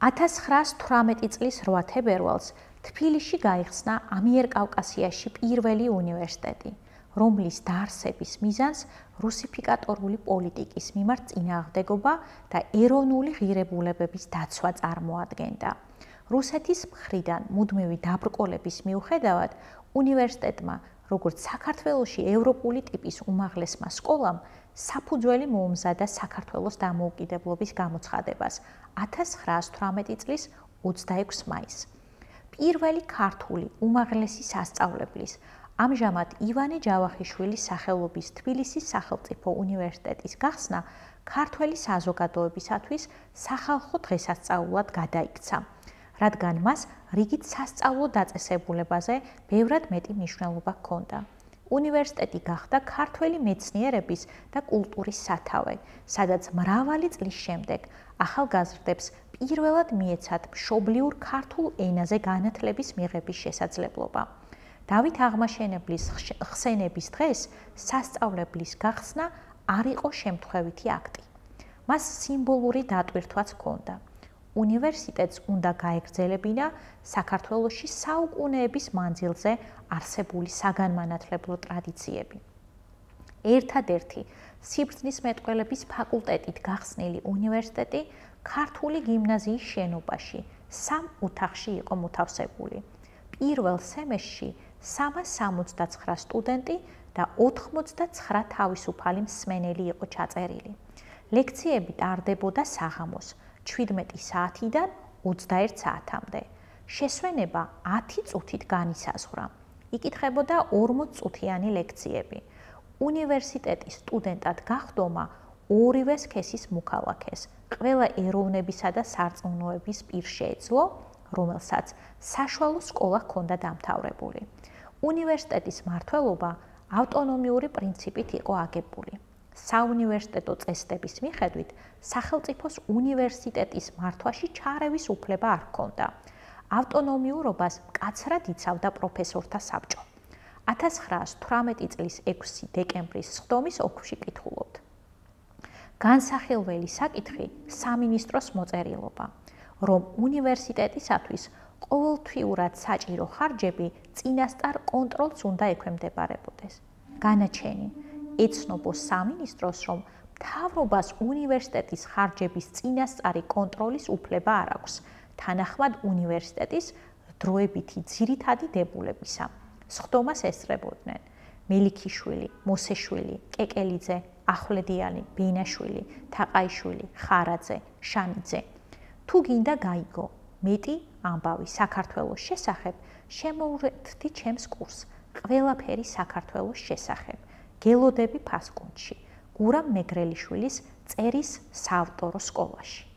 1918 წლის 8 თებერვალს თბილისში გაიხსნა ამიერკავკასიაში პირველი უნივერსიტეტი, რომლის დაარსების მიზანს რუსიფიკატორული პოლიტიკის მიმართ წინააღმდეგობა და ეროვნული ღირებულებების დაცვა წარმოადგენდა. რუსეთის მხრიდან მუდმივი დაბრკოლების მიუხედავად, უნივერსიტეტმა, როგორც საქართველოში ევროპული ტიპის უმაღლესმა სკოლამ, საფუძველი მოუმზადა საქართველოს დამოუკიდებლობის გამოცხადებას 1918 წლის 26 მაისს. პირველი ქართული უმაღლესი სასწავლებლის, ამჟამად ივანე ჯავახიშვილის სახელობის თბილისის სახელმწიფო უნივერსიტეტის გახსნა ქართველი საზოგადოებისათვის სახალხო დღესასწაულად გადაიქცა, რადგან მას რიგით სასწავლო დაწესებულებაზე ბევრად მეტი მნიშვნელობა ჰქონდა. უნივერსიტეტი გახდა ქართველი მეცნიერების და კულტურის სათავე, სადაც მრავალი წლის შემდეგ ახალგაზრდებს პირველად მიეცათ მშობლიურ ქართულ ენაზე განათლების მიღების შესაძლებლობა. დავით აღმაშენებლის ხსენების დღეს სასწავლებლის გახსნა არ იყო შემთხვევითი აქტი. მას სიმბოლური დატვირთვაც ჰქონდა. უნივერსიტეტს უნდა გაეგრძელებინა საქართველოში საუკუნეების მანძილზე არსებული საგანმანათლებლო ტრადიციები. ერთადერთი სიბრძნის მეტყველების ფაკულტეტით გახსნილი უნივერსიტეტი ქართული გიმნაზიის შენობაში 3 ოთახში იყო მოთავსებული. პირველ სემესტრში 369 სტუდენტი და 89 თავისუფალი მსმენელი იყო ჩაწერილი. ლექციები ტარდებოდა საღამოს 17 საათიდან 21 საათამდე. შესვენება 10 წუთით განისაზღვრა. იკითხებოდა 40 წუთიანი ლექციები. უნივერსიტეტის სტუდენტად გახდომა ორივე სქესის მოქალაქეს, ყველა ეროვნებისა და სარწმუნოების პირ შეეძლო, რომელსაც საშუალო სკოლა ჰქონდა დამთავრებული. უნივერსიტეტის მმართველობა ავტონომიური პრინციპით იყო აგებული. საუნივერსიტეტო წესდების მიხედვით სახელმწიფოს უნივერსიტეტის მართვაში ჩარევის უფლება არ ჰქონდა. ავტონომიურობას მკაცრად იცავდა პროფესორთა საბჭო. 1918 წლის 6 დეკემბრის სხდომის ოქში კითხულობთ. განსახილველი საკითხი სამინისტროს მოწერილობა, რომ უნივერსიტეტისათვის ყოველთვიურად საჭირო ხარჯები წინასწარ კონტროლს უნდა ექვემდებარებოდეს. განაჩენი ეცნობოს სამინისტროს, რომ მთავრობას უნივერსიტეტის ხარჯების წინასწარი კონტროლის უფლება არ აქვს, თანახმად უნივერსიტეტის დროებითი ძირითადი დებულებისა. სხდომას ესწრებოდნენ მელიქიშვილი, მოსეშვილი, კეკელიძე, ახვლედიანი, ბენაშვილი, თაყაიშვილი, ხარაძე, შანიძე. თუ გინდა გაიგო მეტი ამბავი საქართველოს შესახებ, შემოურეთდი ჩემს კურსს ყველაფერი საქართველოს შესახებ. გელოდები ფასკუნჯში, გურამ მეგრელიშვილის წერის საავტორო სკოლაში.